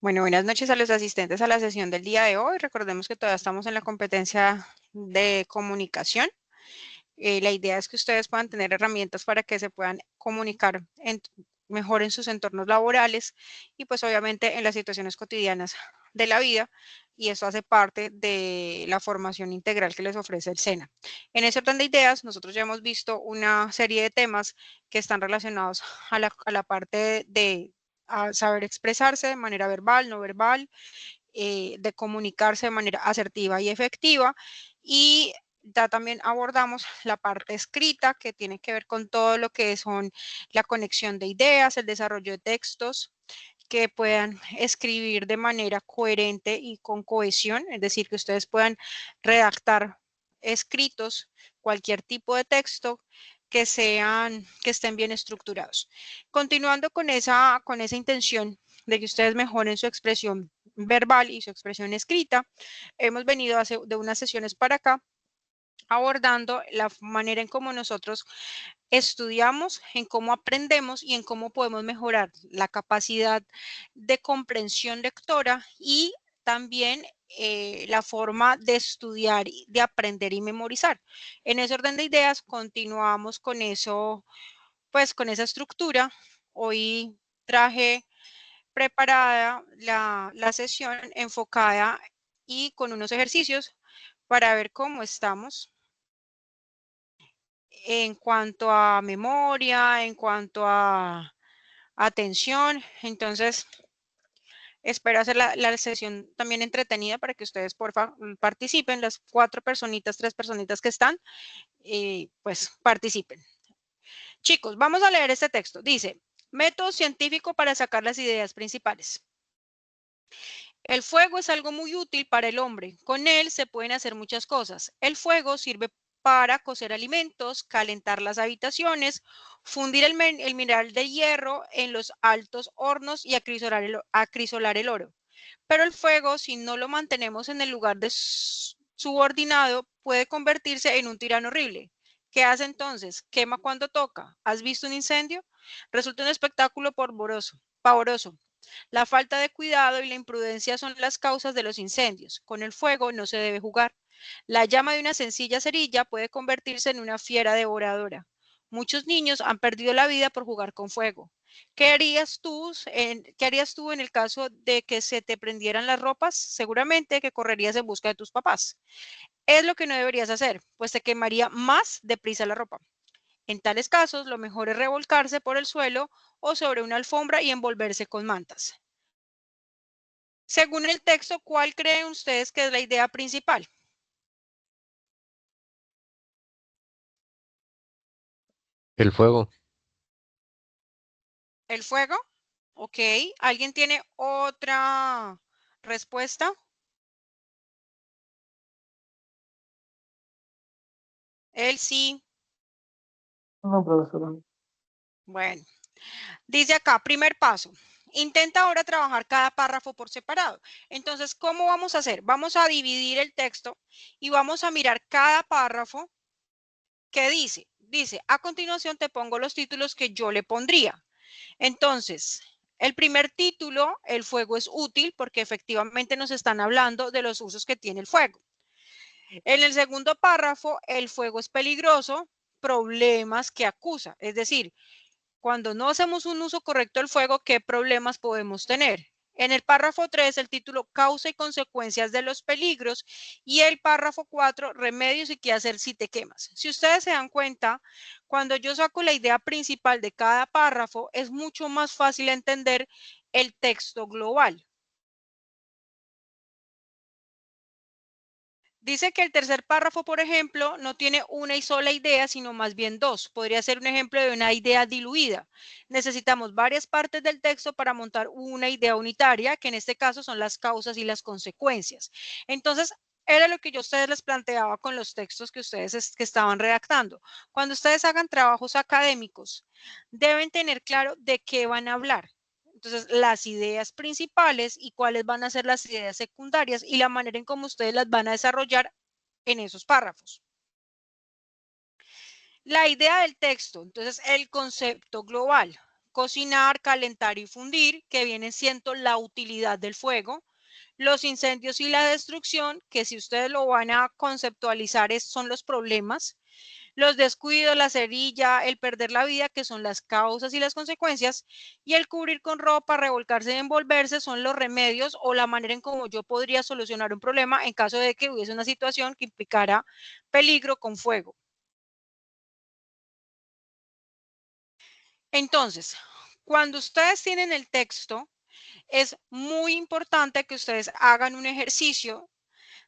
Bueno, buenas noches a los asistentes a la sesión del día de hoy. Recordemos que todavía estamos en la competencia de comunicación. La idea es que ustedes puedan tener herramientas para que se puedan comunicar mejor en sus entornos laborales y pues obviamente en las situaciones cotidianas de la vida, y eso hace parte de la formación integral que les ofrece el SENA. En ese orden de ideas, nosotros ya hemos visto una serie de temas que están relacionados a la parte de a saber expresarse de manera verbal, no verbal, de comunicarse de manera asertiva y efectiva. Y ya también abordamos la parte escrita, que tiene que ver con todo lo que son la conexión de ideas, el desarrollo de textos que puedan escribir de manera coherente y con cohesión, es decir, que ustedes puedan redactar escritos, cualquier tipo de texto que estén bien estructurados. Continuando con esa intención de que ustedes mejoren su expresión verbal y su expresión escrita, hemos venido de unas sesiones para acá abordando la manera en cómo nosotros estudiamos, en cómo aprendemos y en cómo podemos mejorar la capacidad de comprensión lectora y también la forma de estudiar, de aprender y memorizar. En ese orden de ideas, continuamos con eso, pues con esa estructura. Hoy traje preparada la sesión enfocada y con unos ejercicios para ver cómo estamos en cuanto a memoria, en cuanto a atención. Entonces, espero hacer la sesión también entretenida para que ustedes, porfa, participen. Las 4 personitas, 3 personitas que están, pues participen. Chicos, vamos a leer este texto. Dice, método científico para sacar las ideas principales. El fuego es algo muy útil para el hombre. Con él se pueden hacer muchas cosas. El fuego sirve para cocer alimentos, calentar las habitaciones, fundir el mineral de hierro en los altos hornos y acrisolar el oro. Pero el fuego, si no lo mantenemos en el lugar subordinado, puede convertirse en un tirano horrible. ¿Qué hace entonces? Quema cuando toca. ¿Has visto un incendio? Resulta un espectáculo pavoroso. La falta de cuidado y la imprudencia son las causas de los incendios. Con el fuego no se debe jugar. La llama de una sencilla cerilla puede convertirse en una fiera devoradora. Muchos niños han perdido la vida por jugar con fuego. ¿Qué harías tú en el caso de que se te prendieran las ropas? Seguramente que correrías en busca de tus papás. Es lo que no deberías hacer, pues te quemaría más deprisa la ropa. En tales casos, lo mejor es revolcarse por el suelo o sobre una alfombra y envolverse con mantas. Según el texto, ¿cuál creen ustedes que es la idea principal? El fuego. ¿El fuego? Ok. ¿Alguien tiene otra respuesta? Él sí. No, profesora. Bueno, dice acá, primer paso. Intenta ahora trabajar cada párrafo por separado. Entonces, ¿cómo vamos a hacer? Vamos a dividir el texto y vamos a mirar cada párrafo que dice. Dice, a continuación te pongo los títulos que yo le pondría. Entonces, el primer título, el fuego es útil, porque efectivamente nos están hablando de los usos que tiene el fuego. En el segundo párrafo, el fuego es peligroso, problemas que acusa. Es decir, cuando no hacemos un uso correcto del fuego, ¿qué problemas podemos tener? En el párrafo 3, el título causa y consecuencias de los peligros, y el párrafo 4, remedios y qué hacer si te quemas. Si ustedes se dan cuenta, cuando yo saco la idea principal de cada párrafo, es mucho más fácil entender el texto global. Dice que el tercer párrafo, por ejemplo, no tiene una y sola idea, sino más bien dos. Podría ser un ejemplo de una idea diluida. Necesitamos varias partes del texto para montar una idea unitaria, que en este caso son las causas y las consecuencias. Entonces, era lo que yo a ustedes les planteaba con los textos que ustedes que estaban redactando. Cuando ustedes hagan trabajos académicos, deben tener claro de qué van a hablar. Entonces, las ideas principales y cuáles van a ser las ideas secundarias y la manera en cómo ustedes las van a desarrollar en esos párrafos. La idea del texto, entonces el concepto global. cocinar, calentar y fundir, que vienen siendo la utilidad del fuego. Los incendios y la destrucción, que si ustedes lo van a conceptualizar, son los problemas. Los descuidos, la cerilla, el perder la vida, que son las causas y las consecuencias, y el cubrir con ropa, revolcarse y envolverse son los remedios o la manera en cómo yo podría solucionar un problema en caso de que hubiese una situación que implicara peligro con fuego. Entonces, cuando ustedes tienen el texto, es muy importante que ustedes hagan un ejercicio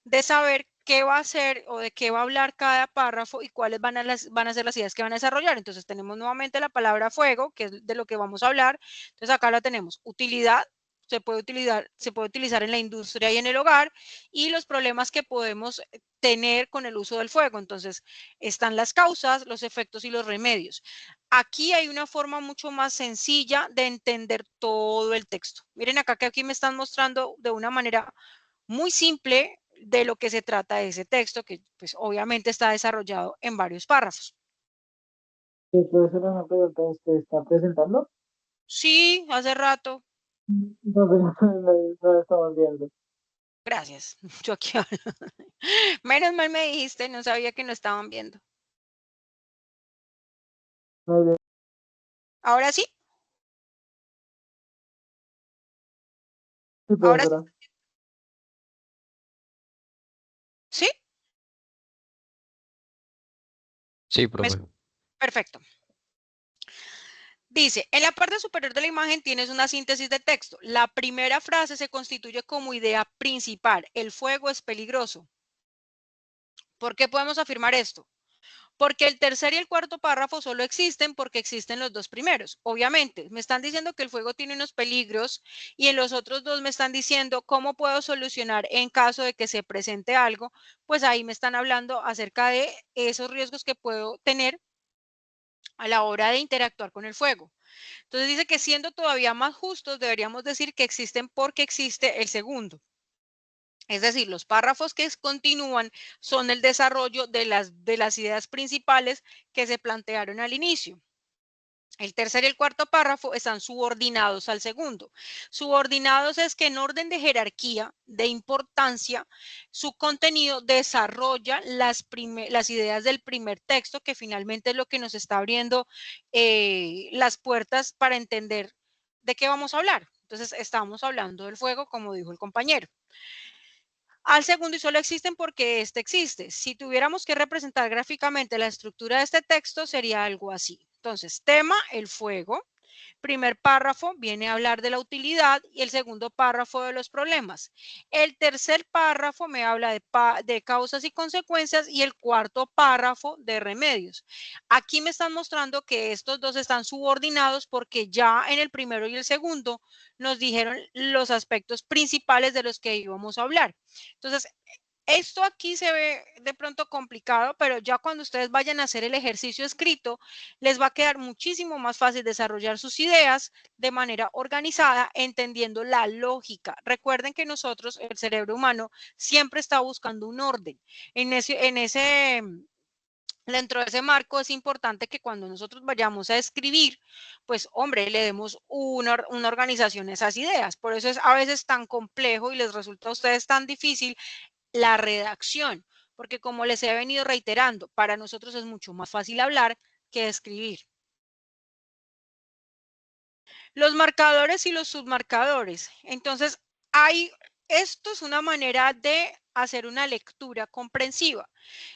de saber qué va a hacer o de qué va a hablar cada párrafo y cuáles van a ser las ideas que van a desarrollar. Entonces tenemos nuevamente la palabra fuego, que es de lo que vamos a hablar. Entonces acá la tenemos. Utilidad, se puede utilizar en la industria y en el hogar, y los problemas que podemos tener con el uso del fuego. Entonces están las causas, los efectos y los remedios. Aquí hay una forma mucho más sencilla de entender todo el texto. Miren acá que aquí me están mostrando de una manera muy simple de lo que se trata ese texto, que pues obviamente está desarrollado en varios párrafos. ¿Puede ser una pregunta? ¿Está presentando? Sí, hace rato. No, pero no la estamos viendo. Gracias. Yo aquí menos mal me dijiste, no sabía que no estaban viendo. Muy bien. Ahora sí, Sí, ahora sí. profesora. ¿Sí? Sí, profe. Perfecto. Dice, en la parte superior de la imagen tienes una síntesis de texto. La primera frase se constituye como idea principal. El fuego es peligroso. ¿Por qué podemos afirmar esto? Porque el tercer y el cuarto párrafo solo existen porque existen los dos primeros. Obviamente, me están diciendo que el fuego tiene unos peligros y en los otros dos me están diciendo cómo puedo solucionar en caso de que se presente algo. Pues ahí me están hablando acerca de esos riesgos que puedo tener a la hora de interactuar con el fuego. Entonces dice que siendo todavía más justos, deberíamos decir que existen porque existe el segundo. Es decir, los párrafos que continúan son el desarrollo de las ideas principales que se plantearon al inicio. El tercer y el cuarto párrafo están subordinados al segundo. Subordinados es que en orden de jerarquía, de importancia, su contenido desarrolla las ideas del primer texto, que finalmente es lo que nos está abriendo las puertas para entender de qué vamos a hablar. Entonces, estamos hablando del fuego, como dijo el compañero. Al segundo y solo existen porque este existe. Si tuviéramos que representar gráficamente la estructura de este texto, sería algo así. Entonces, tema, el fuego. Primer párrafo viene a hablar de la utilidad y el segundo párrafo de los problemas. El tercer párrafo me habla de causas y consecuencias y el cuarto párrafo de remedios. Aquí me están mostrando que estos dos están subordinados porque ya en el primero y el segundo nos dijeron los aspectos principales de los que íbamos a hablar. Entonces, esto aquí se ve de pronto complicado, pero ya cuando ustedes vayan a hacer el ejercicio escrito, les va a quedar muchísimo más fácil desarrollar sus ideas de manera organizada, entendiendo la lógica. Recuerden que nosotros, el cerebro humano, siempre está buscando un orden. Dentro de ese marco es importante que cuando nosotros vayamos a escribir, pues hombre, le demos una organización a esas ideas. Por eso es a veces tan complejo y les resulta a ustedes tan difícil la redacción, porque como les he venido reiterando, para nosotros es mucho más fácil hablar que escribir. Los marcadores y los submarcadores. Entonces, esto es una manera de hacer una lectura comprensiva.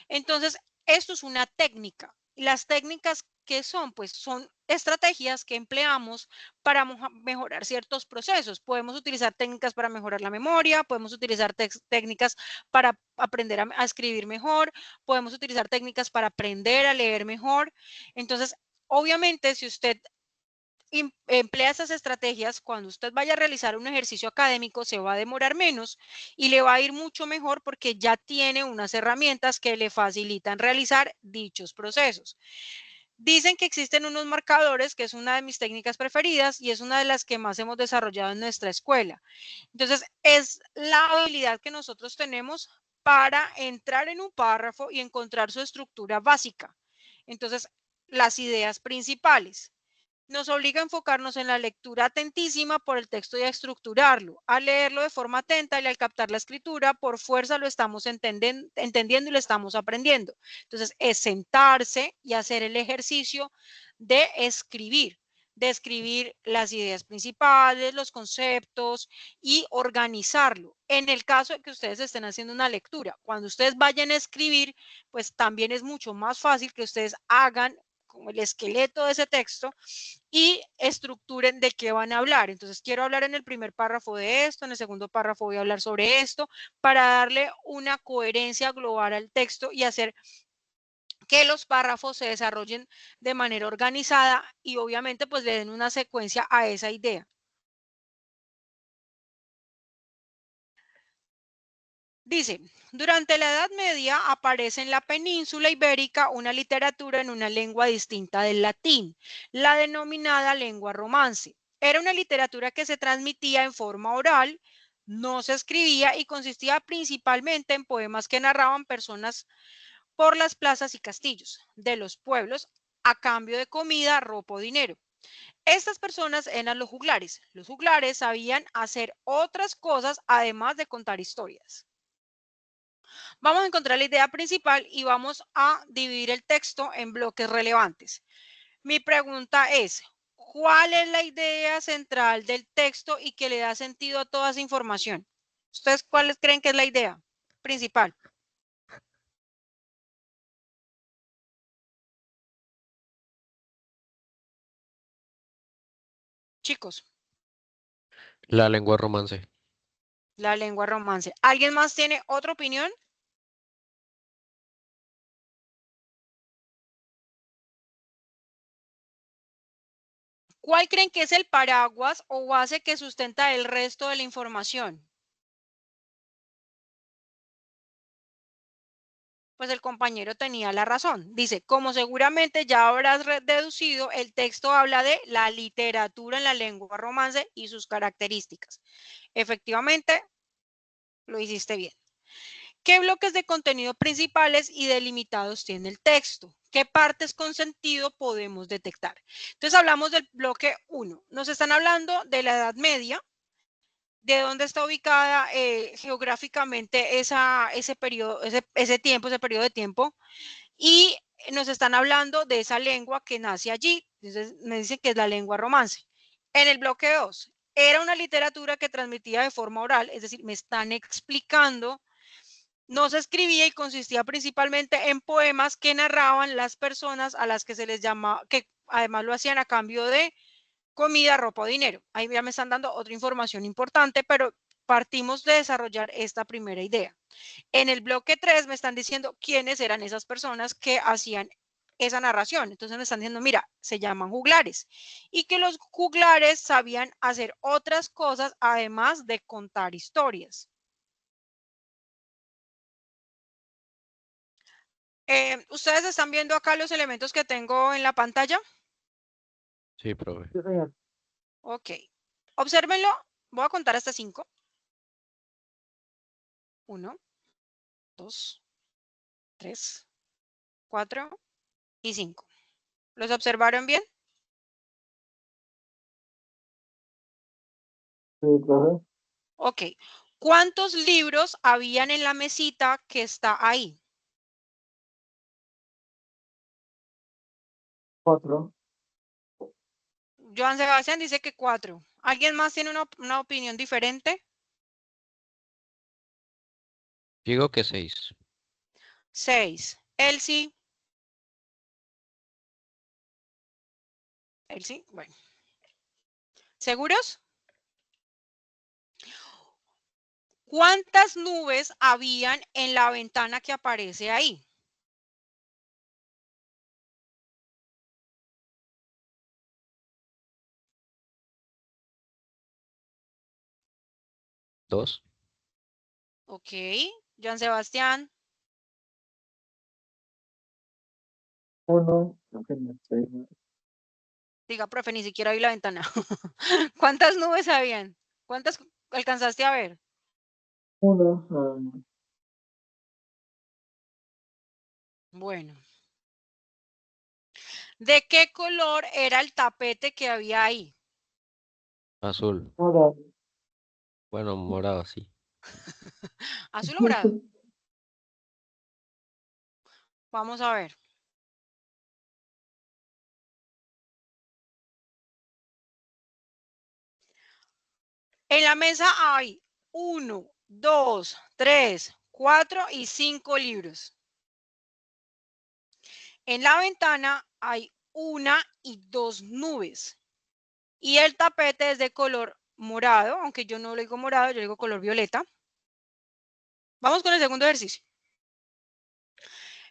Entonces, esto es una técnica. Las técnicas que son, pues son estrategias que empleamos para mejorar ciertos procesos. Podemos utilizar técnicas para mejorar la memoria, podemos utilizar técnicas para aprender a escribir mejor, podemos utilizar técnicas para aprender a leer mejor. Entonces, obviamente, si usted emplea esas estrategias, cuando usted vaya a realizar un ejercicio académico se va a demorar menos y le va a ir mucho mejor porque ya tiene unas herramientas que le facilitan realizar dichos procesos. Dicen que existen unos marcadores, que es una de mis técnicas preferidas y es una de las que más hemos desarrollado en nuestra escuela. Entonces, es la habilidad que nosotros tenemos para entrar en un párrafo y encontrar su estructura básica. Entonces, las ideas principales. nos obliga a enfocarnos en la lectura atentísima por el texto y a estructurarlo, a leerlo de forma atenta y al captar la escritura, por fuerza lo estamos entendiendo y lo estamos aprendiendo. Entonces, es sentarse y hacer el ejercicio de escribir las ideas principales, los conceptos y organizarlo. En el caso de que ustedes estén haciendo una lectura, cuando ustedes vayan a escribir, pues también es mucho más fácil que ustedes hagan como el esqueleto de ese texto y estructuren de qué van a hablar. Entonces, quiero hablar en el primer párrafo de esto, en el segundo párrafo voy a hablar sobre esto, para darle una coherencia global al texto y hacer que los párrafos se desarrollen de manera organizada y obviamente pues le den una secuencia a esa idea. Dice, durante la Edad Media aparece en la península ibérica una literatura en una lengua distinta del latín, la denominada lengua romance. Era una literatura que se transmitía en forma oral, no se escribía y consistía principalmente en poemas que narraban personas por las plazas y castillos de los pueblos a cambio de comida, ropa o dinero. Estas personas eran los juglares. Los juglares sabían hacer otras cosas además de contar historias. Vamos a encontrar la idea principal y vamos a dividir el texto en bloques relevantes. Mi pregunta es, ¿cuál es la idea central del texto y que le da sentido a toda esa información? ¿Ustedes cuáles creen que es la idea principal? Chicos, La lengua romance. la lengua romance. ¿Alguien más tiene otra opinión? ¿Cuál creen que es el paraguas o base que sustenta el resto de la información? Pues el compañero tenía la razón. Dice, como seguramente ya habrás deducido, el texto habla de la literatura en la lengua romance y sus características. Efectivamente, lo hiciste bien. ¿Qué bloques de contenido principales y delimitados tiene el texto? ¿Qué partes con sentido podemos detectar? Entonces hablamos del bloque 1. Nos están hablando de la Edad Media, de dónde está ubicada geográficamente ese periodo, ese periodo de tiempo, y nos están hablando de esa lengua que nace allí. Entonces me dicen que es la lengua romance. En el bloque 2, era una literatura que transmitía de forma oral, es decir, me están explicando, no se escribía y consistía principalmente en poemas que narraban las personas a las que se les llamaba, que además lo hacían a cambio de comida, ropa o dinero. Ahí ya me están dando otra información importante, pero partimos de desarrollar esta primera idea. En el bloque 3 me están diciendo quiénes eran esas personas que hacían esa narración. Entonces me están diciendo, mira, se llaman juglares y que los juglares sabían hacer otras cosas además de contar historias. ¿Ustedes están viendo acá los elementos que tengo en la pantalla? Sí, profe. Sí, señor. Ok. Obsérvenlo. Voy a contar hasta 5. 1, 2, 3, 4 y 5. ¿Los observaron bien? Sí, profe. Ok. ¿Cuántos libros habían en la mesita que está ahí? 4. Joan Sebastián dice que 4. ¿Alguien más tiene una opinión diferente? Digo que 6. 6. Elsie. Elsie, bueno. ¿Seguros? ¿Cuántas nubes habían en la ventana que aparece ahí? ¿2? Ok. Joan Sebastián. 1. No, señor. Sí, Diga, profe, ni siquiera vi la ventana. ¿Cuántas nubes habían? ¿Cuántas alcanzaste a ver? 1. Bueno. ¿De qué color era el tapete que había ahí? Azul. Morado. Bueno, morado, sí. ¿Azul o morado? Vamos a ver. En la mesa hay 1, 2, 3, 4 y 5 libros. En la ventana hay 1 y 2 nubes. Y el tapete es de color morado, aunque yo no lo digo morado, yo digo color violeta. Vamos con el segundo ejercicio.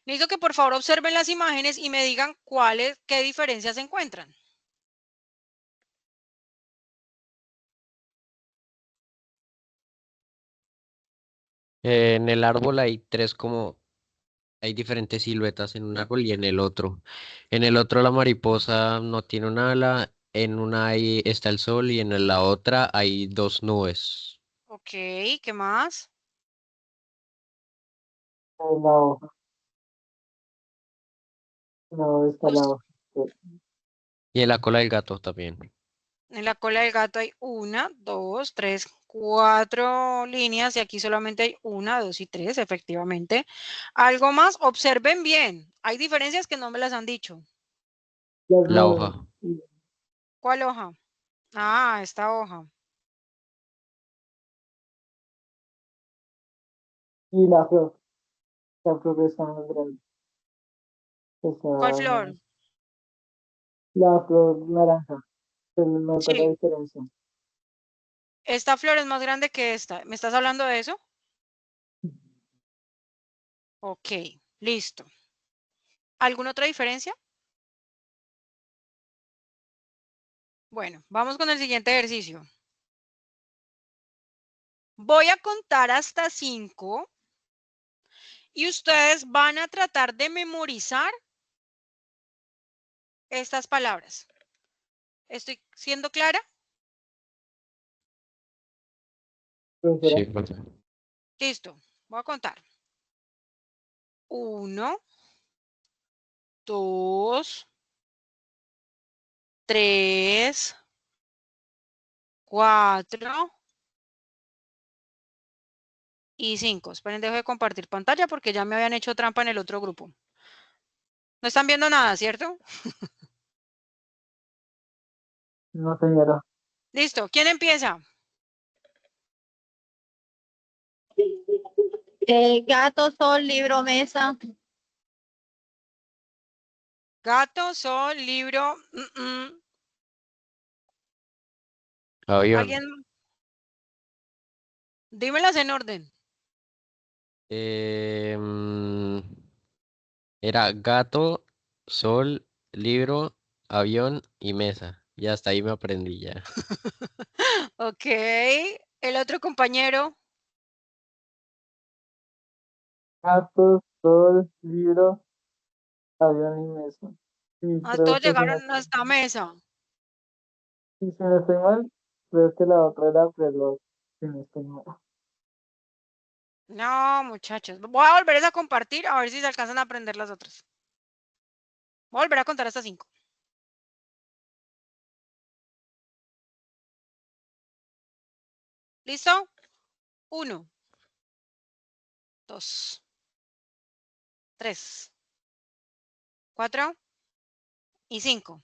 Necesito que por favor observen las imágenes y me digan qué diferencias se encuentran. En el árbol hay diferentes siluetas en un árbol y en el otro. En el otro la mariposa no tiene un ala, en una está el sol y en la otra hay dos nubes. Ok, ¿qué más? En la hoja. No, está la hoja. Y en la cola del gato también. En la cola del gato hay 1, 2, 3, 4 líneas y aquí solamente hay 1, 2 y 3, efectivamente. Algo más, observen bien. Hay diferencias que no me las han dicho. Las La nubes. hoja. ¿Cuál hoja? Ah, esta hoja. Y la flor. La flor está más grande. ¿Cuál Está flor? la flor naranja. Se le nota la Sí, diferencia. esta flor es más grande que esta. ¿Me estás hablando de eso? Ok, listo. ¿Alguna otra diferencia? Bueno, vamos con el siguiente ejercicio. Voy a contar hasta 5 y ustedes van a tratar de memorizar estas palabras. ¿Estoy siendo clara? Profesora, Sí, profe. Listo, voy a contar. 1, 2, 3, 4 y 5. Esperen, dejo de compartir pantalla porque ya me habían hecho trampa en el otro grupo. No están viendo nada, ¿cierto? no señora. Listo, ¿quién empieza? Gato, sol, libro, mesa. Gato, sol, libro. Avión. ¿Alguien? Dímelas en orden. Em, Era gato, sol, libro, avión y mesa. Y hasta ahí me aprendí ya. Ok, el otro compañero. Gato, sol, libro, avión y mesa. Sí, creo Todos que si no, llegaron a esta mesa. y si no estoy mal, creo que la otra era reloj. Si no estoy mal. No, muchachos. Voy a volver a compartir a ver si se alcanzan a aprender las otras. Voy a volver a contar hasta 5. ¿Listo? 1, 2, 3, 4 y 5.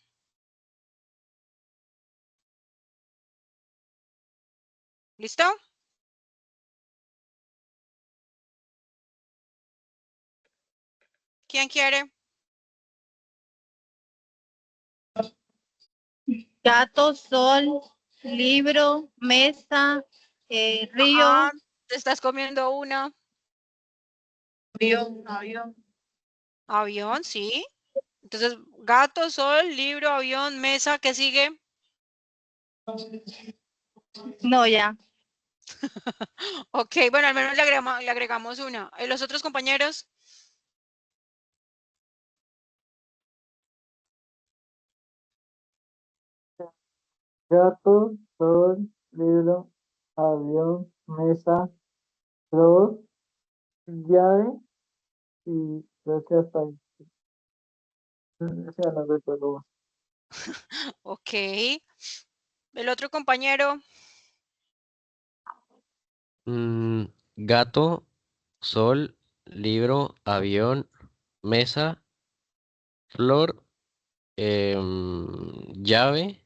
¿Listo? ¿Quién quiere? Gato, sol, libro, mesa, río, Te estás comiendo una. avión. Avión, sí. Entonces, gato, sol, libro, avión, mesa, ¿qué sigue? No, ya. Ok, bueno, al menos le agregamos una. ¿Y los otros compañeros? Gato, sol, libro, avión, mesa, flor, llave y creo que hasta ahí. Sí, no recuerdo. Ok. El otro compañero. Gato, sol, libro, avión, mesa, flor, llave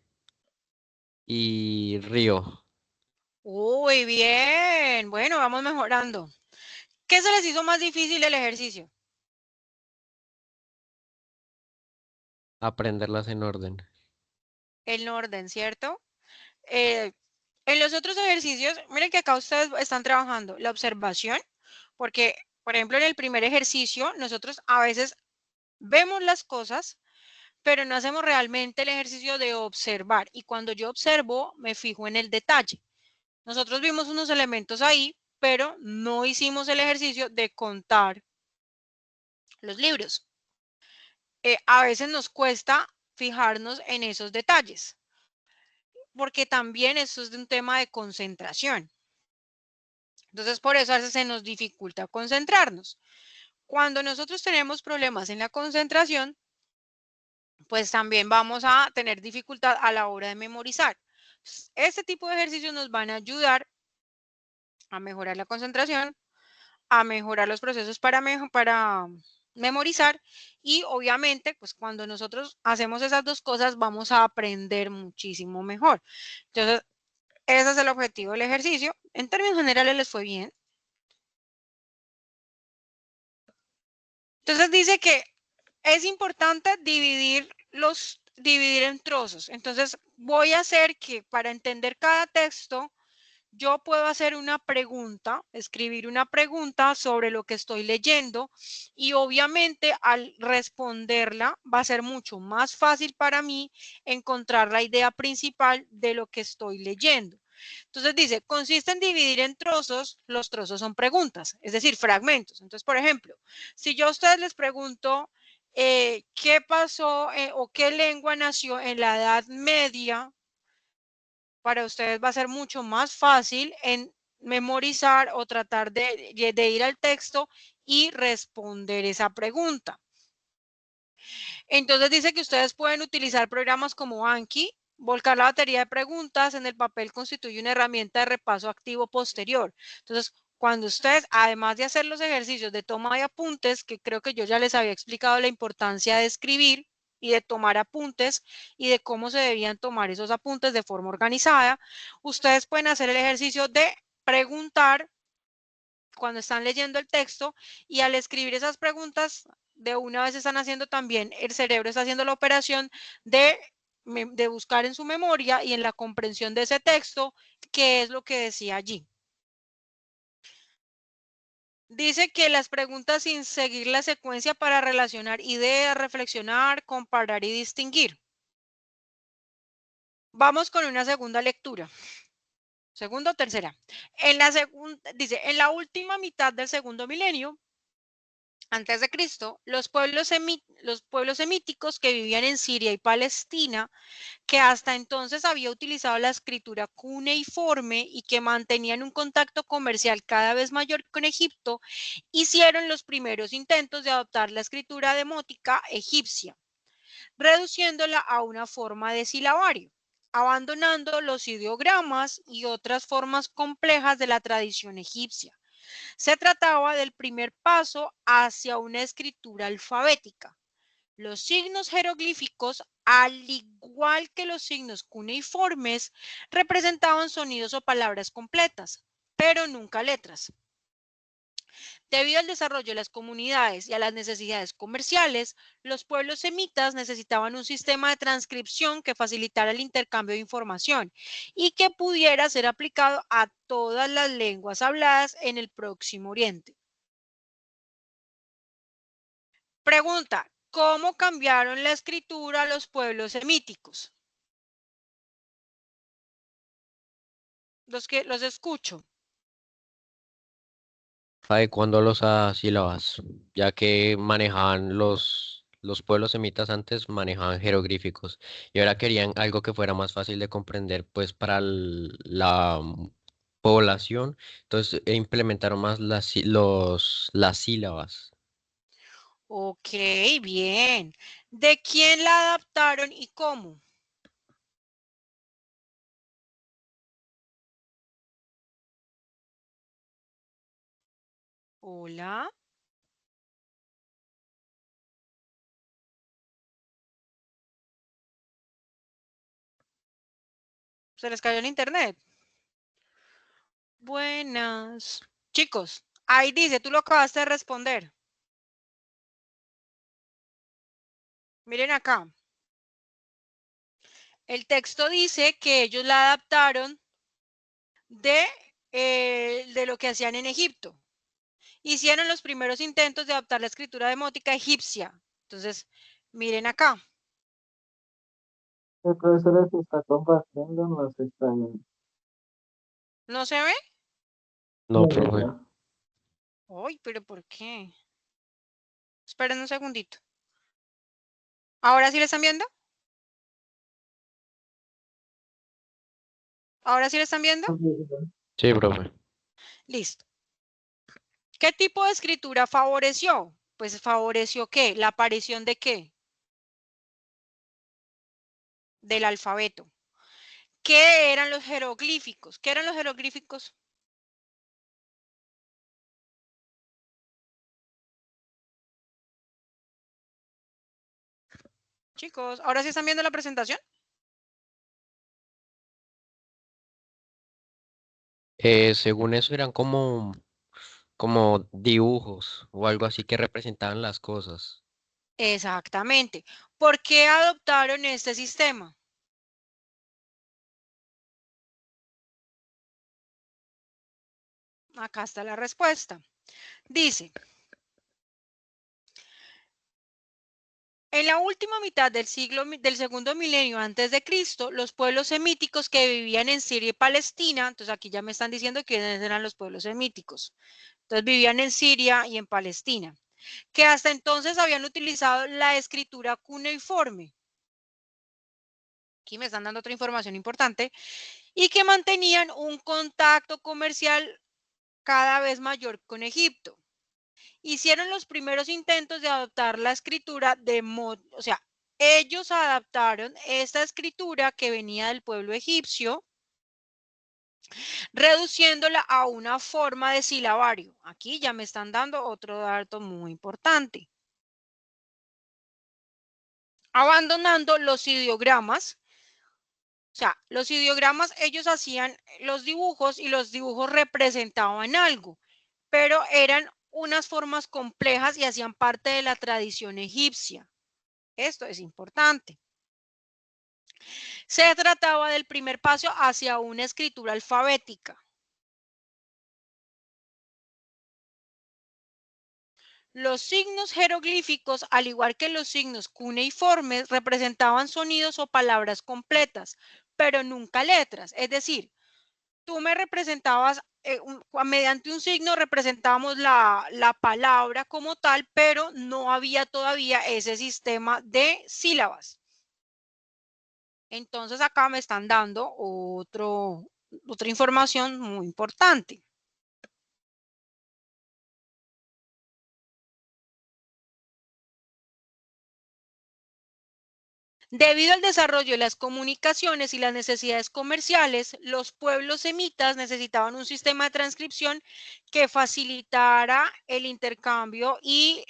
y río. Uy, bien. Bueno, vamos mejorando. ¿Qué se les hizo más difícil el ejercicio? Aprenderlas en orden. El orden, ¿cierto? Eh, en los otros ejercicios, miren que acá ustedes están trabajando la observación, porque, por ejemplo, en el primer ejercicio, nosotros a veces vemos las cosas, pero no hacemos realmente el ejercicio de observar. Y cuando yo observo, me fijo en el detalle. Nosotros vimos unos elementos ahí, pero no hicimos el ejercicio de contar los libros. A veces nos cuesta fijarnos en esos detalles, porque también eso es de un tema de concentración. Entonces, por eso a veces se nos dificulta concentrarnos. Cuando nosotros tenemos problemas en la concentración, pues también vamos a tener dificultad a la hora de memorizar. Este tipo de ejercicios nos van a ayudar a mejorar la concentración, a mejorar los procesos para memorizar y obviamente, pues cuando nosotros hacemos esas dos cosas, vamos a aprender muchísimo mejor. Entonces, ese es el objetivo del ejercicio. En términos generales, les fue bien. Entonces, dice que es importante dividir en trozos. Entonces, voy a hacer que para entender cada texto, yo puedo hacer una pregunta, escribir una pregunta sobre lo que estoy leyendo y obviamente al responderla va a ser mucho más fácil para mí encontrar la idea principal de lo que estoy leyendo. Entonces dice, consiste en dividir en trozos, los trozos son preguntas, es decir, fragmentos. Entonces, por ejemplo, si yo a ustedes les pregunto qué pasó o qué lengua nació en la Edad Media, para ustedes va a ser mucho más fácil en memorizar o tratar de ir al texto y responder esa pregunta. Entonces dice que ustedes pueden utilizar programas como Anki, volcar la batería de preguntas en el papel constituye una herramienta de repaso activo posterior. Entonces, cuando ustedes, además de hacer los ejercicios de toma de apuntes, que creo que yo ya les había explicado la importancia de escribir y de tomar apuntes y de cómo se debían tomar esos apuntes de forma organizada, ustedes pueden hacer el ejercicio de preguntar cuando están leyendo el texto y al escribir esas preguntas, de una vez están haciendo también, el cerebro está haciendo la operación de buscar en su memoria y en la comprensión de ese texto qué es lo que decía allí. Dice que las preguntas sin seguir la secuencia para relacionar ideas, reflexionar, comparar y distinguir. Vamos con una segunda lectura. Segunda o tercera. Dice, en la última mitad del segundo milenio, antes de Cristo, los pueblos semíticos que vivían en Siria y Palestina, que hasta entonces había utilizado la escritura cuneiforme y que mantenían un contacto comercial cada vez mayor con Egipto, hicieron los primeros intentos de adoptar la escritura demótica egipcia, reduciéndola a una forma de silabario, abandonando los ideogramas y otras formas complejas de la tradición egipcia. Se trataba del primer paso hacia una escritura alfabética. Los signos jeroglíficos, al igual que los signos cuneiformes, representaban sonidos o palabras completas, pero nunca letras. Debido al desarrollo de las comunidades y a las necesidades comerciales, los pueblos semitas necesitaban un sistema de transcripción que facilitara el intercambio de información y que pudiera ser aplicado a todas las lenguas habladas en el Próximo Oriente. Pregunta, ¿cómo cambiaron la escritura los pueblos semíticos? Los escucho. Adecuando los a sílabas, ya que manejaban los pueblos semitas antes manejaban jeroglíficos y ahora querían algo que fuera más fácil de comprender pues para la población, entonces implementaron más las sílabas. Ok, bien. ¿De quién la adaptaron y cómo? Hola. ¿Se les cayó el internet? Buenas. Chicos, ahí dice, tú lo acabaste de responder. Miren acá. El texto dice que ellos la adaptaron de lo que hacían en Egipto. Hicieron los primeros intentos de adaptar la escritura demótica egipcia. Entonces, miren acá. El profesor se está compartiendo, nos está viendo. ¿No se ve? No, profe. Ay, pero ¿por qué? Esperen un segundito. ¿Ahora sí lo están viendo? ¿Ahora sí lo están viendo? Sí, profe. Listo. ¿Qué tipo de escritura favoreció? Pues favoreció ¿qué? ¿La aparición de qué? Del alfabeto. ¿Qué eran los jeroglíficos? ¿Qué eran los jeroglíficos? Chicos, ¿ahora sí están viendo la presentación? Según eso eran como dibujos o algo así que representaban las cosas. Exactamente. ¿Por qué adoptaron este sistema? Acá está la respuesta. Dice, en la última mitad del segundo milenio antes de Cristo, los pueblos semíticos que vivían en Siria y Palestina, entonces aquí ya me están diciendo quiénes eran los pueblos semíticos. Entonces vivían en Siria y en Palestina, que hasta entonces habían utilizado la escritura cuneiforme. Aquí me están dando otra información importante, y que mantenían un contacto comercial cada vez mayor con Egipto. Hicieron los primeros intentos de adoptar la escritura o sea, ellos adaptaron esta escritura que venía del pueblo egipcio, reduciéndola a una forma de silabario. Aquí ya me están dando otro dato muy importante. Abandonando los ideogramas. O sea, los ideogramas, ellos hacían los dibujos y los dibujos representaban algo, pero eran unas formas complejas y hacían parte de la tradición egipcia. Esto es importante. Se trataba del primer paso hacia una escritura alfabética. Los signos jeroglíficos, al igual que los signos cuneiformes, representaban sonidos o palabras completas, pero nunca letras. Es decir, tú me representabas, mediante un signo representábamos la palabra como tal, pero no había todavía ese sistema de sílabas. Entonces acá me están dando otra información muy importante. Debido al desarrollo de las comunicaciones y las necesidades comerciales, los pueblos semitas necesitaban un sistema de transcripción que facilitara el intercambio y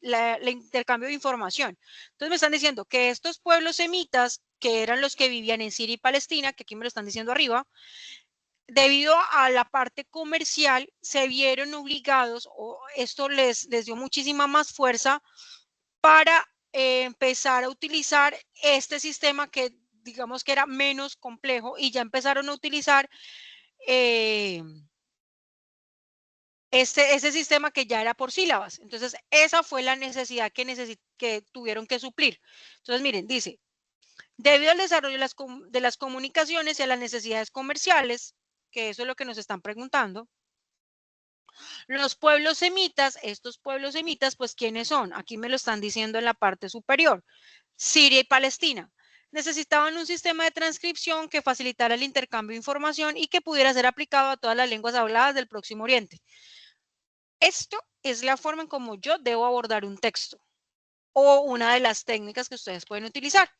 el intercambio de información. Entonces me están diciendo que estos pueblos semitas, que eran los que vivían en Siria y Palestina, que aquí me lo están diciendo arriba, debido a la parte comercial, se vieron obligados, o esto les dio muchísima más fuerza para empezar a utilizar este sistema que digamos que era menos complejo, y ya empezaron a utilizar ese sistema que ya era por sílabas. Entonces, esa fue la necesidad que tuvieron que suplir. Entonces, miren, dice, debido al desarrollo de las comunicaciones y a las necesidades comerciales, que eso es lo que nos están preguntando, los pueblos semitas, estos pueblos semitas, pues, ¿quiénes son? Aquí me lo están diciendo en la parte superior. Siria y Palestina. Necesitaban un sistema de transcripción que facilitara el intercambio de información y que pudiera ser aplicado a todas las lenguas habladas del Próximo Oriente. Esto es la forma en cómo yo debo abordar un texto o una de las técnicas que ustedes pueden utilizar.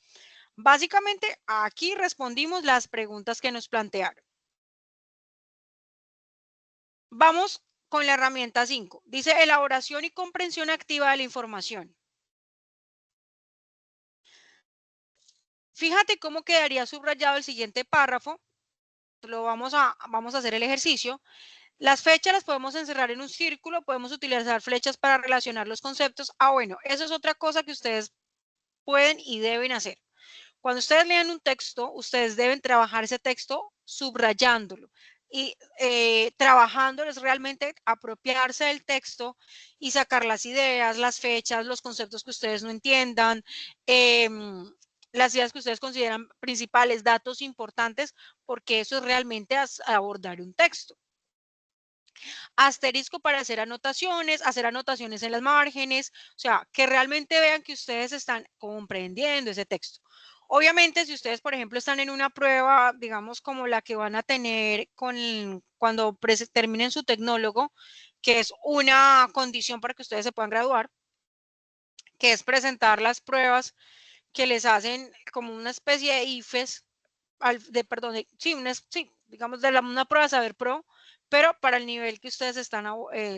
Básicamente, aquí respondimos las preguntas que nos plantearon. Vamos con la herramienta 5. Dice elaboración y comprensión activa de la información. Fíjate cómo quedaría subrayado el siguiente párrafo. Vamos a hacer el ejercicio. Las fechas las podemos encerrar en un círculo, podemos utilizar flechas para relacionar los conceptos. Bueno, eso es otra cosa que ustedes pueden y deben hacer. Cuando ustedes lean un texto, ustedes deben trabajar ese texto subrayándolo y trabajándolo es realmente apropiarse del texto y sacar las ideas, las fechas, los conceptos que ustedes no entiendan, las ideas que ustedes consideran principales, datos importantes, porque eso es realmente abordar un texto. Asterisco para hacer anotaciones en las márgenes, o sea, que realmente vean que ustedes están comprendiendo ese texto. Obviamente, si ustedes, por ejemplo, están en una prueba, digamos, como la que van a tener cuando terminen su tecnólogo, que es una condición para que ustedes se puedan graduar, que es presentar las pruebas que les hacen como una especie de IFES, digamos, de una prueba de saber pro, pero para el nivel que ustedes están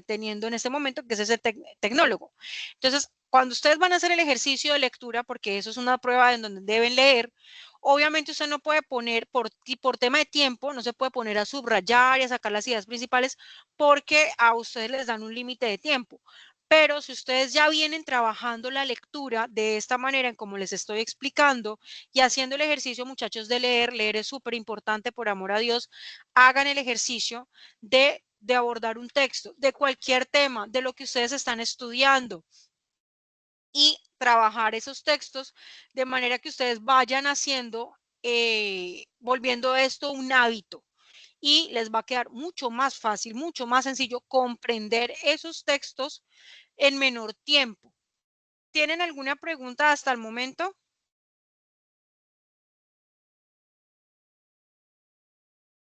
teniendo en este momento, que es ese tecnólogo. Entonces, cuando ustedes van a hacer el ejercicio de lectura, porque eso es una prueba en donde deben leer, obviamente usted no puede poner, por tema de tiempo, no se puede poner a subrayar y a sacar las ideas principales, porque a ustedes les dan un límite de tiempo. Pero si ustedes ya vienen trabajando la lectura de esta manera, en como les estoy explicando, y haciendo el ejercicio, muchachos, de leer es súper importante, por amor a Dios, hagan el ejercicio de abordar un texto, de cualquier tema, de lo que ustedes están estudiando, y trabajar esos textos de manera que ustedes vayan haciendo, volviendo esto un hábito. Y les va a quedar mucho más fácil, mucho más sencillo comprender esos textos en menor tiempo. ¿Tienen alguna pregunta hasta el momento?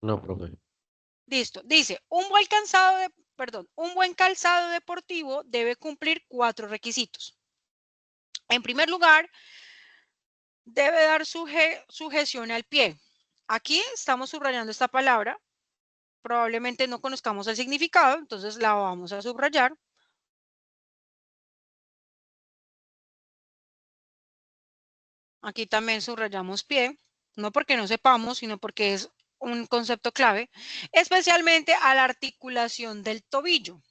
No, profe. Listo. Dice, un buen calzado deportivo debe cumplir 4 requisitos. En primer lugar, debe dar sujeción al pie. Aquí estamos subrayando esta palabra. Probablemente no conozcamos el significado, entonces la vamos a subrayar. Aquí también subrayamos pie, no porque no sepamos, sino porque es un concepto clave, especialmente a la articulación del tobillo.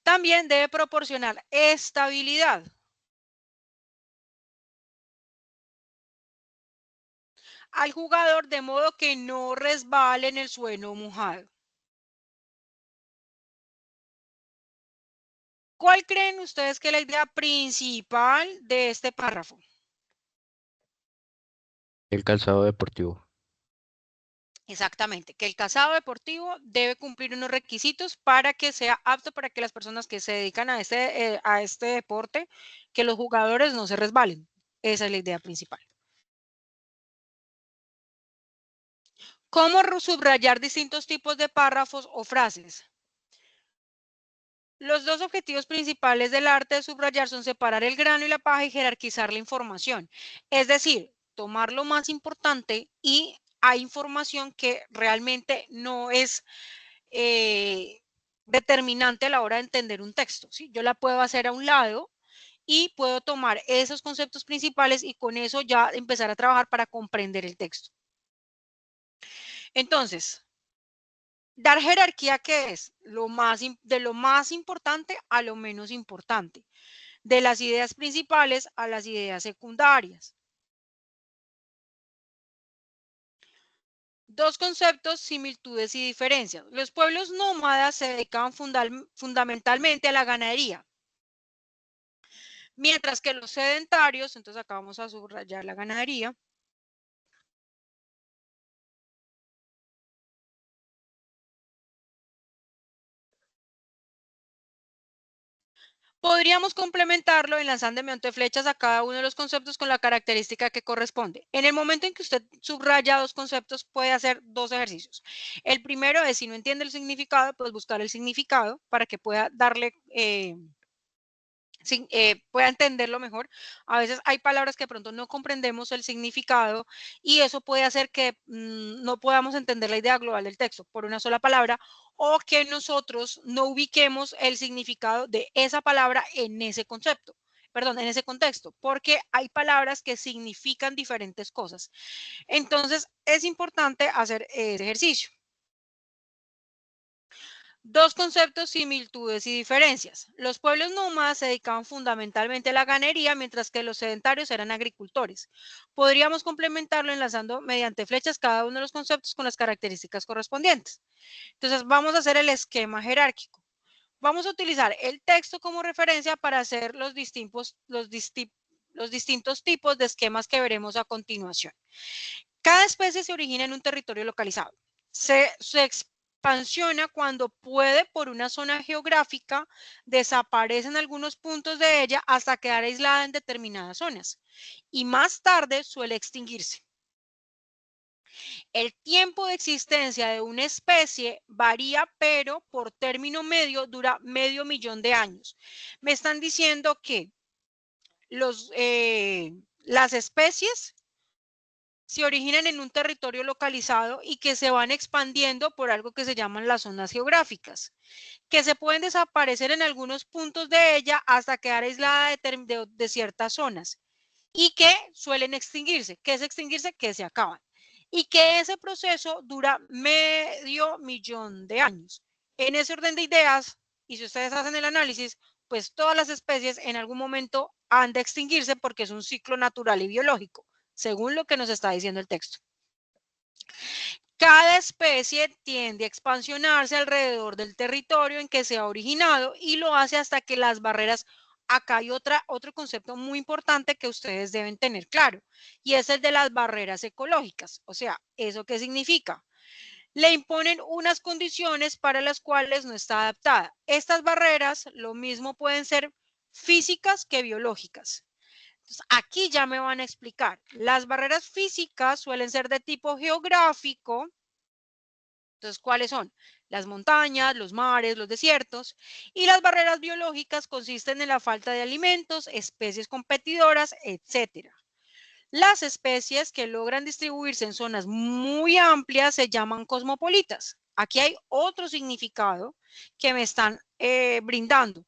También debe proporcionar estabilidad al jugador de modo que no resbale en el suelo mojado. ¿Cuál creen ustedes que es la idea principal de este párrafo? El calzado deportivo. Exactamente, que el calzado deportivo debe cumplir unos requisitos para que sea apto para que las personas que se dedican a este deporte, que los jugadores no se resbalen. Esa es la idea principal. ¿Cómo subrayar distintos tipos de párrafos o frases? Los dos objetivos principales del arte de subrayar son separar el grano y la paja y jerarquizar la información. Es decir, tomar lo más importante, y hay información que realmente no es determinante a la hora de entender un texto, ¿sí? Yo la puedo hacer a un lado y puedo tomar esos conceptos principales y con eso ya empezar a trabajar para comprender el texto. Entonces, dar jerarquía, ¿qué es? De lo más importante a lo menos importante, de las ideas principales a las ideas secundarias. Dos conceptos, similitudes y diferencias. Los pueblos nómadas se dedicaban fundamentalmente a la ganadería, mientras que los sedentarios, entonces acá vamos a subrayar la ganadería, Podríamos complementarlo enlazando mediante flechas a cada uno de los conceptos con la característica que corresponde. En el momento en que usted subraya dos conceptos, puede hacer dos ejercicios. El primero es, si no entiende el significado, pues buscar el significado para que pueda darle... pueda entenderlo mejor. A veces hay palabras que de pronto no comprendemos el significado y eso puede hacer que no podamos entender la idea global del texto por una sola palabra o que nosotros no ubiquemos el significado de esa palabra en ese concepto. Perdón, en ese contexto, porque hay palabras que significan diferentes cosas. Entonces, es importante hacer ese ejercicio. Dos conceptos, similitudes y diferencias. Los pueblos nómadas se dedicaban fundamentalmente a la ganadería, mientras que los sedentarios eran agricultores. Podríamos complementarlo enlazando mediante flechas cada uno de los conceptos con las características correspondientes. Entonces, vamos a hacer el esquema jerárquico. Vamos a utilizar el texto como referencia para hacer los distintos tipos de esquemas que veremos a continuación. Cada especie se origina en un territorio localizado. Se expansiona cuando puede por una zona geográfica, desaparece en algunos puntos de ella hasta quedar aislada en determinadas zonas y más tarde suele extinguirse. El tiempo de existencia de una especie varía, pero por término medio dura medio millón de años. Me están diciendo que las especies se originan en un territorio localizado y que se van expandiendo por algo que se llaman las zonas geográficas, que se pueden desaparecer en algunos puntos de ella hasta quedar aislada de ciertas zonas y que suelen extinguirse. ¿Qué es extinguirse? Que se acaban. Y que ese proceso dura medio millón de años. En ese orden de ideas, y si ustedes hacen el análisis, pues todas las especies en algún momento han de extinguirse porque es un ciclo natural y biológico, según lo que nos está diciendo el texto. Cada especie tiende a expansionarse alrededor del territorio en que se ha originado y lo hace hasta que las barreras. Acá hay otro concepto muy importante que ustedes deben tener claro y es el de las barreras ecológicas. O sea, ¿eso qué significa? Le imponen unas condiciones para las cuales no está adaptada. Estas barreras lo mismo pueden ser físicas que biológicas. Entonces, aquí ya me van a explicar. Las barreras físicas suelen ser de tipo geográfico. Entonces, ¿cuáles son? Las montañas, los mares, los desiertos. Y las barreras biológicas consisten en la falta de alimentos, especies competidoras, etc. Las especies que logran distribuirse en zonas muy amplias se llaman cosmopolitas. Aquí hay otro significado que me están brindando.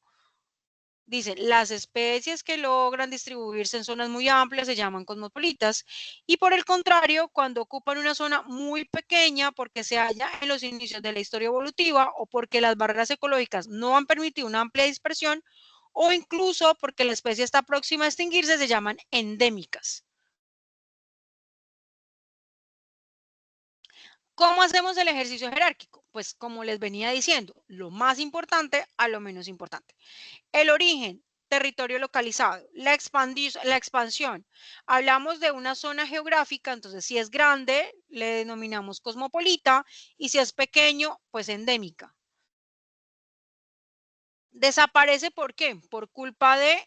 Dice, las especies que logran distribuirse en zonas muy amplias se llaman cosmopolitas y por el contrario, cuando ocupan una zona muy pequeña porque se halla en los inicios de la historia evolutiva o porque las barreras ecológicas no han permitido una amplia dispersión o incluso porque la especie está próxima a extinguirse, se llaman endémicas. ¿Cómo hacemos el ejercicio jerárquico? Pues como les venía diciendo, lo más importante a lo menos importante. El origen, territorio localizado. La expansión. Hablamos de una zona geográfica, entonces si es grande, le denominamos cosmopolita y si es pequeño, pues endémica. Desaparece, ¿por qué? Por culpa de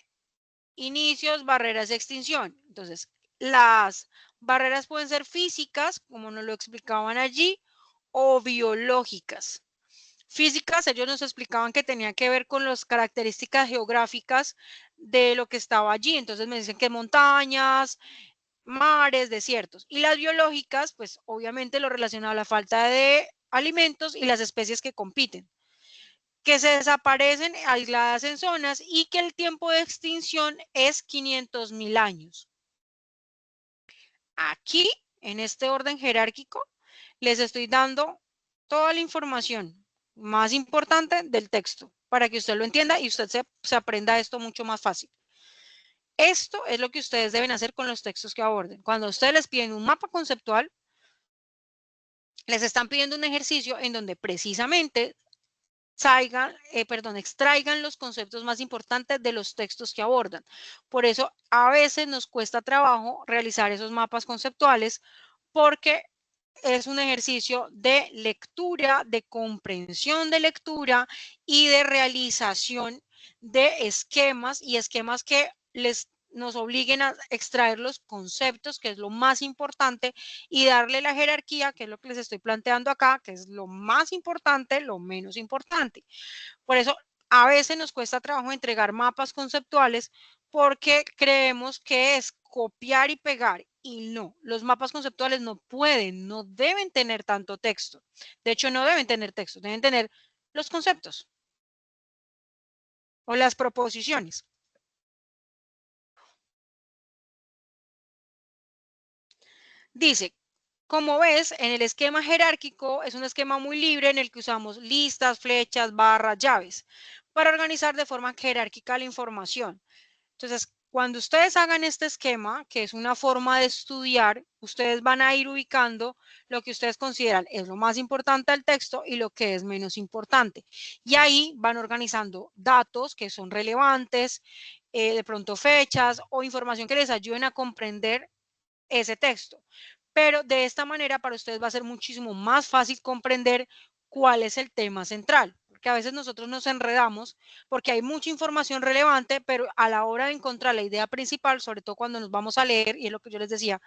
inicios, barreras de extinción. Entonces, las barreras pueden ser físicas, como nos lo explicaban allí, o biológicas. Físicas, ellos nos explicaban que tenía que ver con las características geográficas de lo que estaba allí. Entonces me dicen que montañas, mares, desiertos. Y las biológicas, pues obviamente lo relacionado a la falta de alimentos y las especies que compiten, que se desaparecen aisladas en zonas y que el tiempo de extinción es 500.000 años. Aquí, en este orden jerárquico, les estoy dando toda la información más importante del texto para que usted lo entienda y usted se aprenda esto mucho más fácil. Esto es lo que ustedes deben hacer con los textos que aborden. Cuando ustedes les piden un mapa conceptual, les están pidiendo un ejercicio en donde precisamente extraigan los conceptos más importantes de los textos que abordan. Por eso a veces nos cuesta trabajo realizar esos mapas conceptuales porque es un ejercicio de lectura, de comprensión de lectura y de realización de esquemas y esquemas que nos obliguen a extraer los conceptos, que es lo más importante, y darle la jerarquía, que es lo que les estoy planteando acá, que es lo más importante, lo menos importante. Por eso a veces nos cuesta trabajo entregar mapas conceptuales porque creemos que es copiar y pegar, y no, los mapas conceptuales no pueden, no deben tener tanto texto. De hecho, no deben tener texto, deben tener los conceptos o las proposiciones. Dice, como ves, en el esquema jerárquico es un esquema muy libre en el que usamos listas, flechas, barras, llaves para organizar de forma jerárquica la información. Entonces, cuando ustedes hagan este esquema, que es una forma de estudiar, ustedes van a ir ubicando lo que ustedes consideran es lo más importante del texto y lo que es menos importante. Y ahí van organizando datos que son relevantes, de pronto fechas o información que les ayuden a comprender ese texto. Pero de esta manera para ustedes va a ser muchísimo más fácil comprender cuál es el tema central, porque a veces nosotros nos enredamos porque hay mucha información relevante, pero a la hora de encontrar la idea principal, sobre todo cuando nos vamos a leer, y es lo que yo les decía,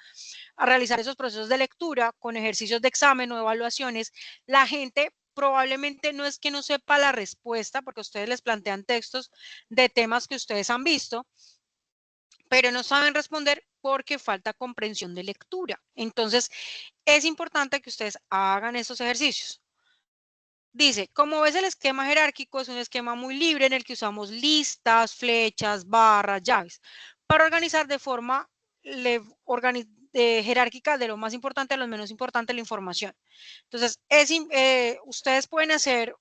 a realizar esos procesos de lectura con ejercicios de examen o evaluaciones, la gente probablemente no es que no sepa la respuesta, porque ustedes les plantean textos de temas que ustedes han visto, pero no saben responder porque falta comprensión de lectura. Entonces, es importante que ustedes hagan esos ejercicios. Dice, como ves, el esquema jerárquico es un esquema muy libre en el que usamos listas, flechas, barras, llaves para organizar de forma jerárquica de lo más importante a lo menos importante la información. Entonces, ustedes pueden hacer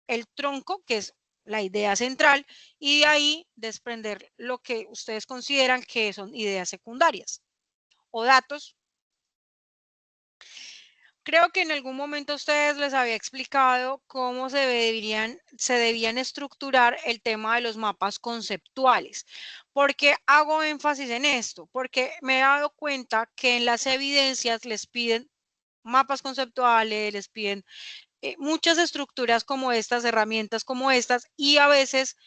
el tronco, que es la idea central, y de ahí desprender lo que ustedes consideran que son ideas secundarias o datos. Creo que en algún momento a ustedes les había explicado cómo se debían estructurar el tema de los mapas conceptuales. ¿Por qué hago énfasis en esto? Porque me he dado cuenta que en las evidencias les piden mapas conceptuales, les piden muchas estructuras como estas, herramientas como estas, y a veces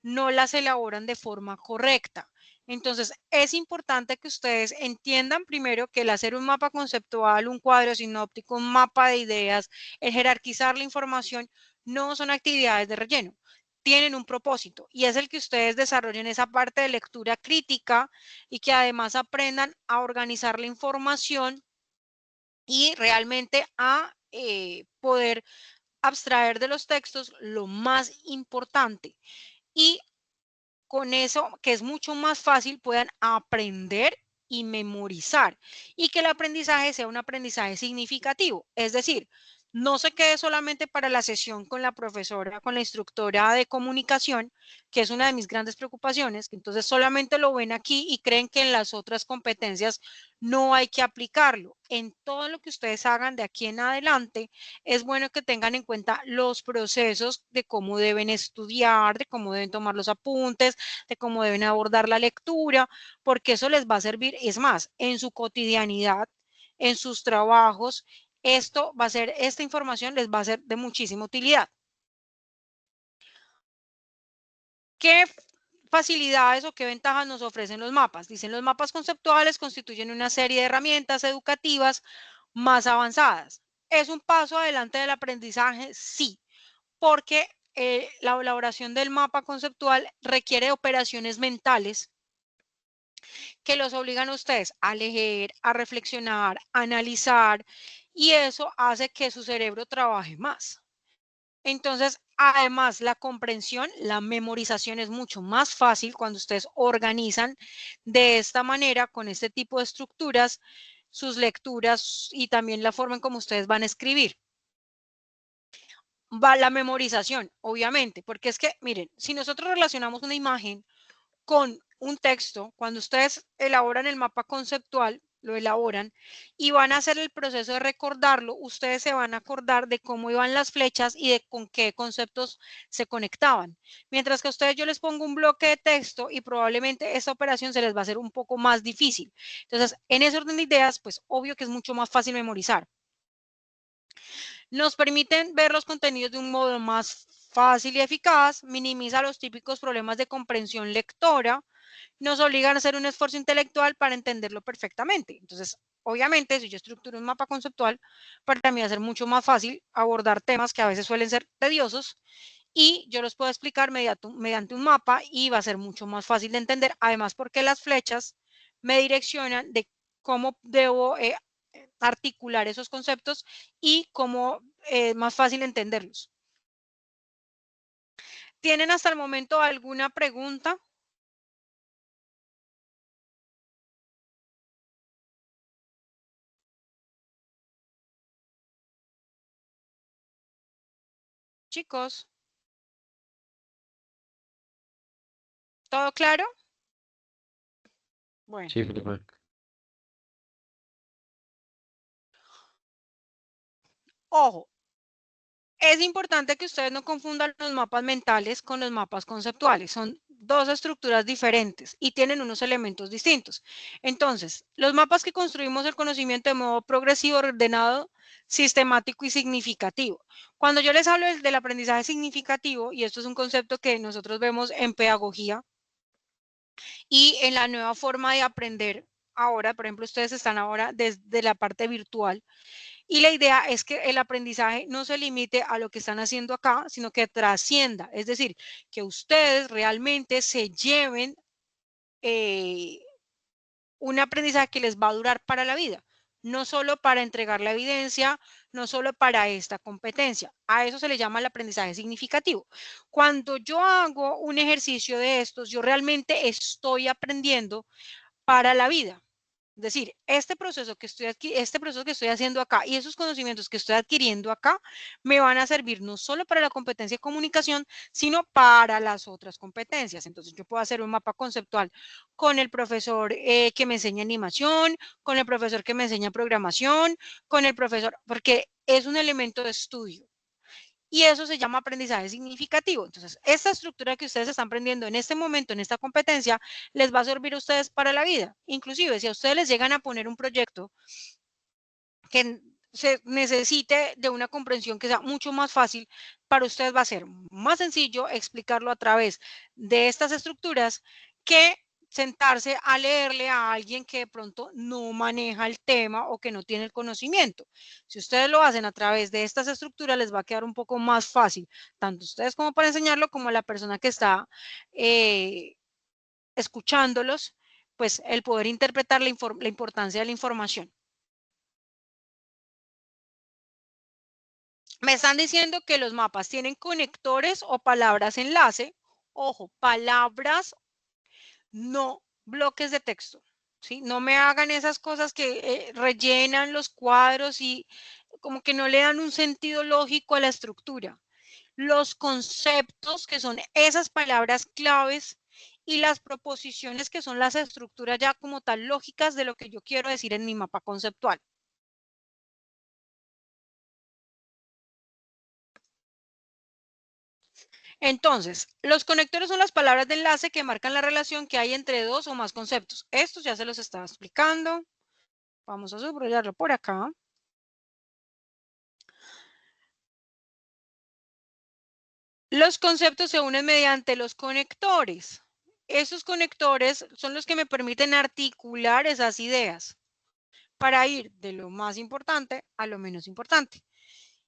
no las elaboran de forma correcta. Entonces, es importante que ustedes entiendan primero que el hacer un mapa conceptual, un cuadro sinóptico, un mapa de ideas, el jerarquizar la información, no son actividades de relleno. Tienen un propósito y es el que ustedes desarrollen esa parte de lectura crítica y que además aprendan a organizar la información y realmente a poder abstraer de los textos lo más importante. Y con eso, que es mucho más fácil, puedan aprender y memorizar y que el aprendizaje sea un aprendizaje significativo. Es decir, no se quede solamente para la sesión con la profesora, con la instructora de comunicación, que es una de mis grandes preocupaciones, que entonces solamente lo ven aquí y creen que en las otras competencias no hay que aplicarlo. En todo lo que ustedes hagan de aquí en adelante, es bueno que tengan en cuenta los procesos de cómo deben estudiar, de cómo deben tomar los apuntes, de cómo deben abordar la lectura, porque eso les va a servir, es más, en su cotidianidad, en sus trabajos, esta información les va a ser de muchísima utilidad. ¿Qué facilidades o qué ventajas nos ofrecen los mapas? Dicen, los mapas conceptuales constituyen una serie de herramientas educativas más avanzadas. ¿Es un paso adelante del aprendizaje? Sí, porque la elaboración del mapa conceptual requiere operaciones mentales que los obligan a ustedes a leer, a reflexionar, a analizar, y eso hace que su cerebro trabaje más. Entonces, además, la comprensión, la memorización es mucho más fácil cuando ustedes organizan de esta manera, con este tipo de estructuras, sus lecturas y también la forma en cómo ustedes van a escribir. Va la memorización, obviamente, porque es que, miren, si nosotros relacionamos una imagen con un texto, cuando ustedes elaboran el mapa conceptual, lo elaboran y van a hacer el proceso de recordarlo, ustedes se van a acordar de cómo iban las flechas y de con qué conceptos se conectaban. Mientras que a ustedes yo les pongo un bloque de texto y probablemente esta operación se les va a hacer un poco más difícil. Entonces, en ese orden de ideas, pues obvio que es mucho más fácil memorizar. Nos permiten ver los contenidos de un modo más fácil y eficaz, minimiza los típicos problemas de comprensión lectora, nos obligan a hacer un esfuerzo intelectual para entenderlo perfectamente. Entonces, obviamente, si yo estructuro un mapa conceptual, para mí va a ser mucho más fácil abordar temas que a veces suelen ser tediosos y yo los puedo explicar mediante un mapa y va a ser mucho más fácil de entender, además porque las flechas me direccionan de cómo debo articular esos conceptos y cómo es más fácil entenderlos. ¿Tienen hasta el momento alguna pregunta? Chicos, ¿todo claro? Bueno. Sí, profe. Ojo, es importante que ustedes no confundan los mapas mentales con los mapas conceptuales. Son dos estructuras diferentes y tienen unos elementos distintos. Entonces, los mapas que construimos el conocimiento de modo progresivo, ordenado, sistemático y significativo. Cuando yo les hablo del aprendizaje significativo, y esto es un concepto que nosotros vemos en pedagogía y en la nueva forma de aprender ahora, por ejemplo, ustedes están ahora desde la parte virtual. Y la idea es que el aprendizaje no se limite a lo que están haciendo acá, sino que trascienda. Es decir, que ustedes realmente se lleven un aprendizaje que les va a durar para la vida. No solo para entregar la evidencia, no solo para esta competencia. A eso se le llama el aprendizaje significativo. Cuando yo hago un ejercicio de estos, yo realmente estoy aprendiendo para la vida. Es decir, este proceso que estoy haciendo acá y esos conocimientos que estoy adquiriendo acá me van a servir no solo para la competencia de comunicación, sino para las otras competencias. Entonces, yo puedo hacer un mapa conceptual con el profesor que me enseña animación, con el profesor que me enseña programación, con el profesor, porque es un elemento de estudio. Y eso se llama aprendizaje significativo. Entonces, esta estructura que ustedes están aprendiendo en este momento, en esta competencia, les va a servir a ustedes para la vida. Inclusive, si a ustedes les llegan a poner un proyecto que se necesite de una comprensión que sea mucho más fácil, para ustedes va a ser más sencillo explicarlo a través de estas estructuras que sentarse a leerle a alguien que de pronto no maneja el tema o que no tiene el conocimiento. Si ustedes lo hacen a través de estas estructuras, les va a quedar un poco más fácil, tanto ustedes como para enseñarlo, como a la persona que está escuchándolos, pues el poder interpretar la importancia de la información. Me están diciendo que los mapas tienen conectores o palabras enlace. Ojo, palabras, no bloques de texto. ¿Sí? No me hagan esas cosas que rellenan los cuadros y como que no le dan un sentido lógico a la estructura. Los conceptos, que son esas palabras claves, y las proposiciones, que son las estructuras ya como tal lógicas de lo que yo quiero decir en mi mapa conceptual. Entonces, los conectores son las palabras de enlace que marcan la relación que hay entre dos o más conceptos. Estos ya se los estaba explicando. Vamos a subrayarlo por acá. Los conceptos se unen mediante los conectores. Esos conectores son los que me permiten articular esas ideas para ir de lo más importante a lo menos importante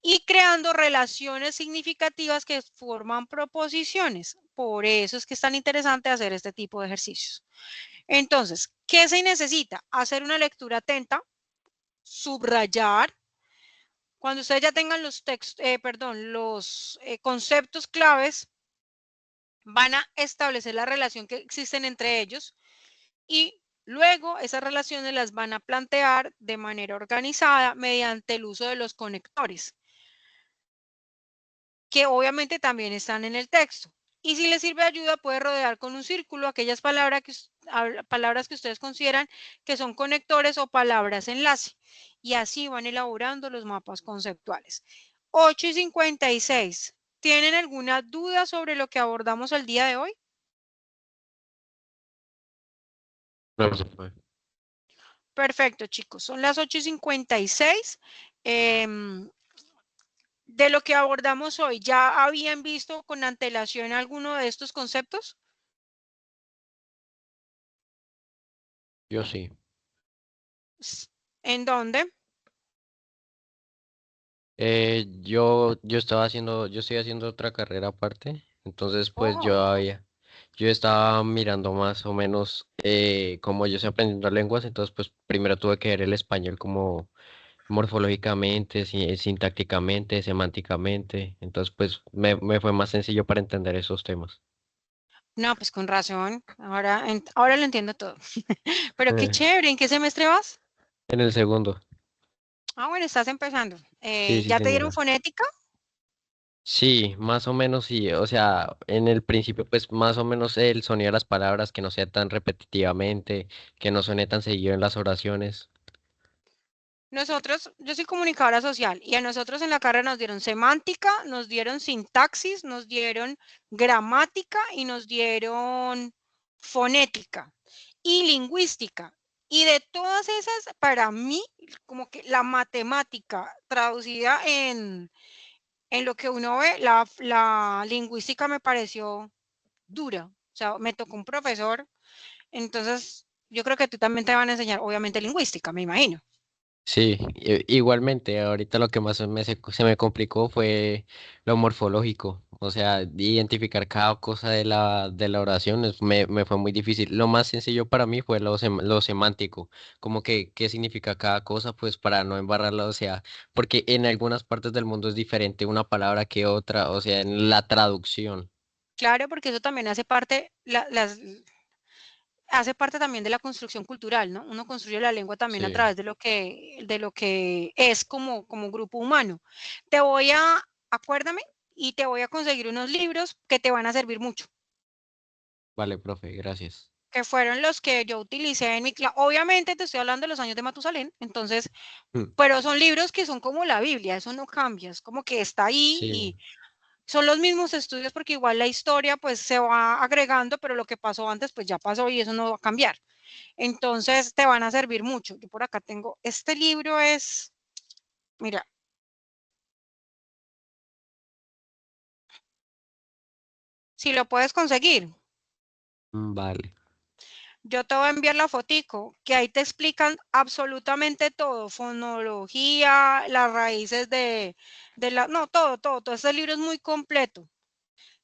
y creando relaciones significativas que forman proposiciones. Por eso es que es tan interesante hacer este tipo de ejercicios. Entonces, ¿qué se necesita? Hacer una lectura atenta, subrayar. Cuando ustedes ya tengan los conceptos claves, van a establecer la relación que existen entre ellos y luego esas relaciones las van a plantear de manera organizada mediante el uso de los conectores, que obviamente también están en el texto. Y si les sirve de ayuda, puede rodear con un círculo aquellas palabras que ustedes consideran que son conectores o palabras enlace. Y así van elaborando los mapas conceptuales. 8:56. ¿Tienen alguna duda sobre lo que abordamos el día de hoy? No, profe. Perfecto, chicos. Son las 8:56. de lo que abordamos hoy, ¿ya habían visto con antelación alguno de estos conceptos? Yo sí. ¿En dónde? Yo estoy haciendo otra carrera aparte, entonces pues Oh, yo estaba mirando más o menos como yo estoy aprendiendo lenguas, entonces pues primero tuve que ver el español como morfológicamente, sintácticamente, semánticamente, entonces pues me fue más sencillo para entender esos temas. no, pues con razón. Ahora lo entiendo todo. Pero qué Eh, chévere. ¿En qué semestre vas? en el segundo, Ah, bueno, estás empezando. sí, sí, ¿Ya te dieron señora. fonética? Sí, más o menos sí, o sea, en el principio pues más o menos el sonido de las palabras que no sea tan repetitivamente, que no suene tan seguido en las oraciones. Nosotros, yo soy comunicadora social y a nosotros en la carrera nos dieron semántica, nos dieron sintaxis, nos dieron gramática y nos dieron fonética y lingüística. Y de todas esas, para mí, como que la matemática traducida en lo que uno ve, la lingüística me pareció dura. O sea, me tocó un profesor, entonces yo creo que tú también te van a enseñar, obviamente, lingüística, me imagino. Sí, igualmente, ahorita lo que más se me complicó fue lo morfológico, o sea, identificar cada cosa de de la oración me fue muy difícil. Lo más sencillo para mí fue lo semántico, como que qué significa cada cosa, pues para no embarrarla, o sea, porque en algunas partes del mundo es diferente una palabra que otra, o sea, en la traducción. Claro, porque eso también hace parte, hace parte también de la construcción cultural, ¿no? Uno construye la lengua también a Sí, través de lo que es como grupo humano. Te voy a, acuérdame, y te voy a conseguir unos libros que te van a servir mucho, vale, profe, gracias. que fueron los que yo utilicé en mi clase. Obviamente te estoy hablando de los años de Matusalén, entonces, Mm, pero son libros que son como la Biblia, eso no cambia, es como que está ahí sí. y son los mismos estudios porque igual la historia pues se va agregando, pero lo que pasó antes pues ya pasó y eso no va a cambiar. Entonces te van a servir mucho. Yo por acá tengo, este libro es, mira, si lo puedes conseguir, Vale. yo te voy a enviar la fotico, que ahí te explican absolutamente todo, fonología, las raíces no, todo este libro es muy completo.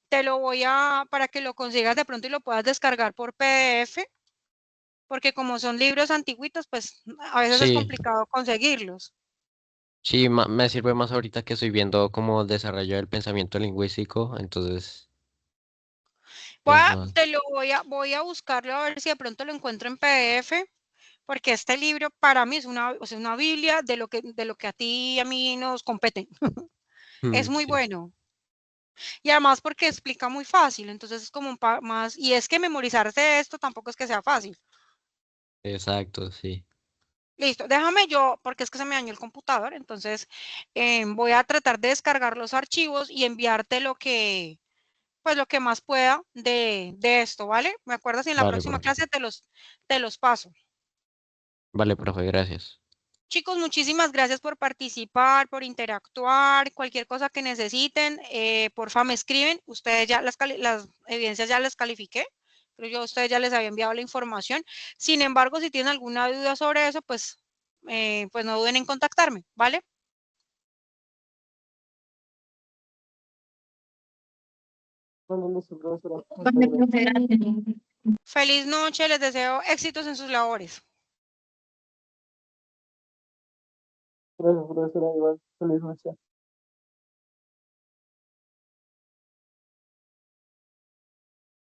Te lo voy a, para que lo consigas de pronto y lo puedas descargar por PDF, porque como son libros antiguitos, pues a veces es Sí, complicado conseguirlos. sí, me sirve más ahorita que estoy viendo como el desarrollo del pensamiento lingüístico, entonces es más. Voy a buscarlo a ver si de pronto lo encuentro en PDF, porque este libro para mí es o sea, una Biblia de lo que a ti y a mí nos compete. Es muy Sí, bueno. Y además porque explica muy fácil, entonces es como más, y es que memorizarse esto tampoco es que sea fácil. exacto, sí. Listo, déjame yo, porque es que se me dañó el computador, entonces voy a tratar de descargar los archivos y enviarte pues lo que más pueda de esto, ¿vale? Me acuerdas si en la Vale, próxima profe. clase te los paso. Vale, profe, gracias. Chicos, muchísimas gracias por participar, por interactuar, cualquier cosa que necesiten, porfa me escriben, ustedes ya las evidencias ya las califiqué, pero yo a ustedes ya les había enviado la información. Sin embargo, si tienen alguna duda sobre eso, pues no duden en contactarme, ¿vale? Bueno, listo, profesora. Muchas Vale, gracias. profe, gracias. Feliz noche, les deseo éxitos en sus labores. Gracias, profesora. Igual, feliz noche.